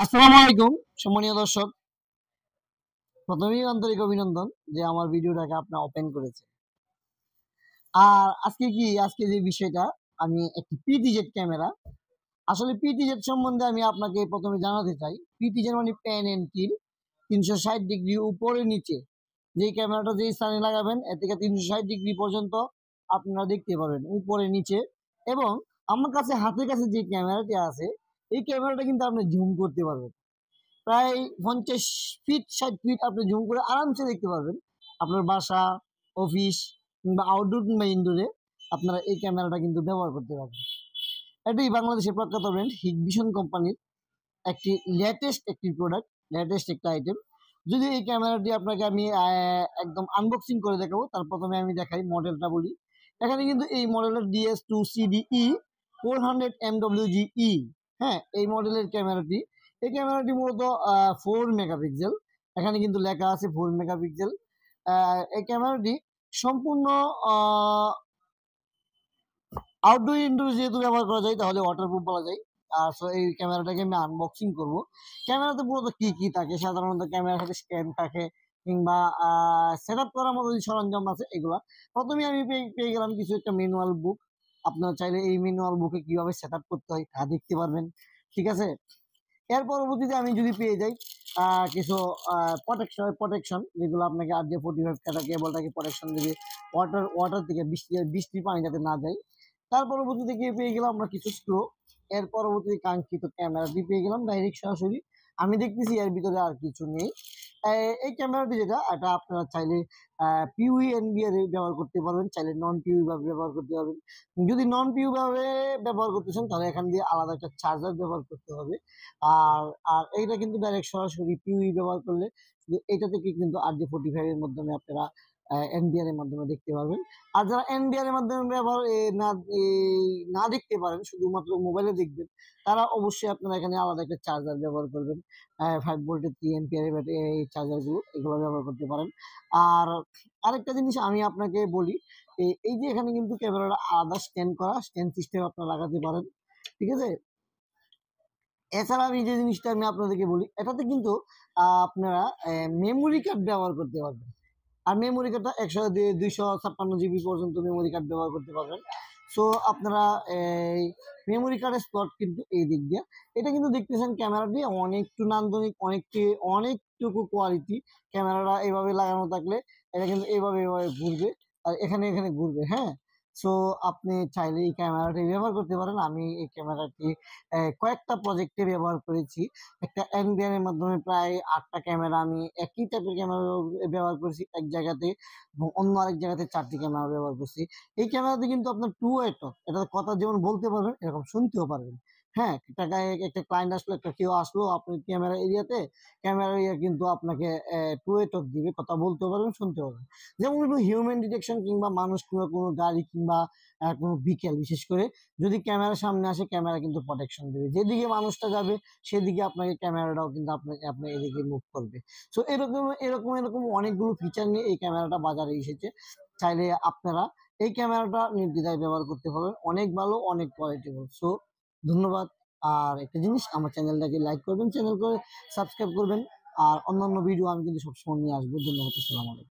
আসসালামু আলাইকুম সম্মানীয় দর্শক, প্রথমেই আন্তরিক অভিনন্দন যে আমার ভিডিওটাকে আপনি ওপেন করেছে। আর আজকে যে বিষয়টা, আমি একটি পিটিজেড ক্যামেরা, আসলে পিটিজেড সম্বন্ধে আমি আপনাকে প্রথমে জানাতে চাই। পিটিজেড মানে প্যান এন্ড কিল, 360 ডিগ্রি উপরে নিচে যে ক্যামেরাটা যে স্থানে লাগাবেন এর থেকে 360 ডিগ্রি পর্যন্ত আপনারা দেখতে পারবেন, উপরে নিচে। এবং আমার কাছে হাতের কাছে যে ক্যামেরাটি আছে, এই ক্যামেরাটা কিন্তু আপনি জুম করতে পারবেন প্রায় 50 ফিট 60 ফিট আপনি জুম করে আরামসে দেখতে পারবেন আপনার বাসা, অফিস কিংবা আউটডোর কিংবা ইনডোরে আপনারা এই ক্যামেরাটা কিন্তু ব্যবহার করতে পারবেন। এটাই বাংলাদেশের প্রখ্যাত ব্র্যান্ড হিগভিশন কোম্পানির একটি প্রোডাক্ট, লেটেস্ট একটা আইটেম। যদি এই ক্যামেরাটি আপনাকে আমি একদম আনবক্সিং করে দেখাবো, তার প্রথমে আমি দেখাই মডেলটা বলি। এখানে কিন্তু এই মডেলের DS2CDE 400 MWGE, হ্যাঁ, এই মডেলের ক্যামেরাটি। এই ক্যামেরাটি মূলত 4 মেগাপিক্সেল, এখানে কিন্তু লেখা আছে 4 মেগাপিক্সেল। এই ক্যামেরাটি সম্পূর্ণ আউটডোর ইনডোর যেহেতু ব্যবহার করা যায়, তাহলে ওয়াটারপ্রুফ বলা যায়। আর সো এই ক্যামেরাটাকে আমি আনবক্সিং করব। ক্যামেরাতে মূলত কি কি থাকে, সাধারণত ক্যামেরার সাথে স্ট্যান্ড থাকে কিংবা সেট আপ করার মতো যে সরঞ্জাম আছে এগুলা। প্রথমে আমি পেয়ে গেলাম কিছু একটা ম্যানুয়াল বুক। আপনারা চাইলে এই ম্যানুয়াল বুকে কিভাবে সেট আপ করতে হয় তা দেখতে পারবেন, ঠিক আছে। এর পরবর্তীতে আমি যদি পেয়ে যাই কিছু প্রোটেকশন যেগুলো আপনাকে RJ45 কেবলটাকে প্রোটেকশন দেবে ওয়াটার থেকে বৃষ্টির পানি যাতে না যায়। তার পরবর্তীতে গিয়ে পেয়ে গেলাম আমরা কিছু স্ক্রু। এর পরবর্তীতে কাঙ্ক্ষিত ক্যামেরাটি পেয়ে গেলাম ডাইরেক্ট সরাসরি। আমি দেখতেছি এর ভিতরে আর কিছু নেই। এই ক্যামেরাটি যেটা, এটা আপনারা চাইলে পিউই এনবিআর ব্যবহার করতে পারবেন, চাইলে নন পিউই ভাবে ব্যবহার করতে পারবেন। যদি নন পিউ ভাবে ব্যবহার করতেছেন তাহলে এখান দিয়ে আলাদা একটা চার্জার ব্যবহার করতে হবে। আর আর এইটা কিন্তু ডাইরেক্ট সরাসরি পিউই ব্যবহার করলে শুধু এটা থেকে কিন্তু RJ45 এর মাধ্যমে আপনারা এনবিআর এর মাধ্যমে দেখতে পারবেন। আর যারা এনবিআর এর মাধ্যমে না দেখতে পারেন, শুধুমাত্র মোবাইলে দেখবেন, তারা অবশ্যই আপনারা এখানে আলাদা একটা চার্জার ব্যবহার করবেন। 5 ভোল্টের 3 এম্পিয়ার এই চার্জারগুলো, এগুলো ব্যবহার করতে পারেন। আর আরেকটা জিনিস আমি আপনাকে বলি, এই যে এখানে কিন্তু ক্যামেরাটা আলাদা স্ট্যান্ড সিস্টেম আপনারা লাগাতে পারেন, ঠিক আছে। এছাড়া আমি যে জিনিসটা আমি আপনাদেরকে বলি, এটাতে কিন্তু আপনারা মেমোরি কার্ড ব্যবহার করতে পারবেন। আর মেমোরি কার্ডটা 256 GB পর্যন্ত মেমোরি কার্ড ব্যবহার করতে পারবেন। সো আপনারা এই মেমোরি কার্ডের স্লট কিন্তু এই দিক দিয়ে। এটা কিন্তু দেখতেছেন ক্যামেরাটি অনেকটু নান্দনিক, অনেকটুকু কোয়ালিটি। ক্যামেরাটা এইভাবে লাগানো থাকলে এটা কিন্তু এইভাবে ঘুরবে, আর এখানে ঘুরবে, হ্যাঁ। সো আপনি চাইলে এই ক্যামেরাটি ব্যবহার করতে পারেন। আমি এই ক্যামেরাটি কয়েকটা প্রজেক্টে ব্যবহার করেছি। একটা এনবিআর এর মাধ্যমে প্রায় 8টা ক্যামেরা আমি একই টাইপের ক্যামেরা ব্যবহার করেছি এক জায়গাতে, এবং অন্য আরেক জায়গাতে 4টি ক্যামেরা ব্যবহার করছি। এই ক্যামেরাতে কিন্তু আপনার টু ওয়েটও, এটা কথা যেমন বলতে পারবেন এরকম শুনতেও পারবেন। হ্যাঁ, একটা ক্লায়েন্ট আসলো, কেউ আসলো আপনার ক্যামেরা এরিয়াতে, ক্যামেরা এরিয়া কিন্তু আপনাকে টু ওয়েটও দিবে, কথা বলতেও পারবেন, শুনতেও পারবেন। যেমন কোনো হিউম্যান ডিটেকশন কিংবা মানুষ কিংবা কোনো গাড়ি কিংবা কোনো বিকেল, বিশেষ করে যদি ক্যামেরার সামনে আসে, ক্যামেরা কিন্তু প্রোটেকশন দেবে। যেদিকে মানুষটা যাবে সেদিকে আপনাকে ক্যামেরাটাও কিন্তু আপনার এদিকে মুভ করবে। সো এরকম অনেকগুলো ফিচার নিয়ে এই ক্যামেরাটা বাজারে এসেছে। চাইলে আপনারা এই ক্যামেরাটা নির্দ্বিধায় ব্যবহার করতে পারবেন, অনেক ভালো, অনেক কোয়ালিটিফুল। সো ধন্যবাদ। আর একটা জিনিস, আমার চ্যানেলটাকে লাইক করবেন, চ্যানেল করে সাবস্ক্রাইব করবেন। আর অন্যান্য ভিডিও আমি কিন্তু সবসময় নিয়ে আসবো। ধন্যবাদ, আসসালামু আলাইকুম।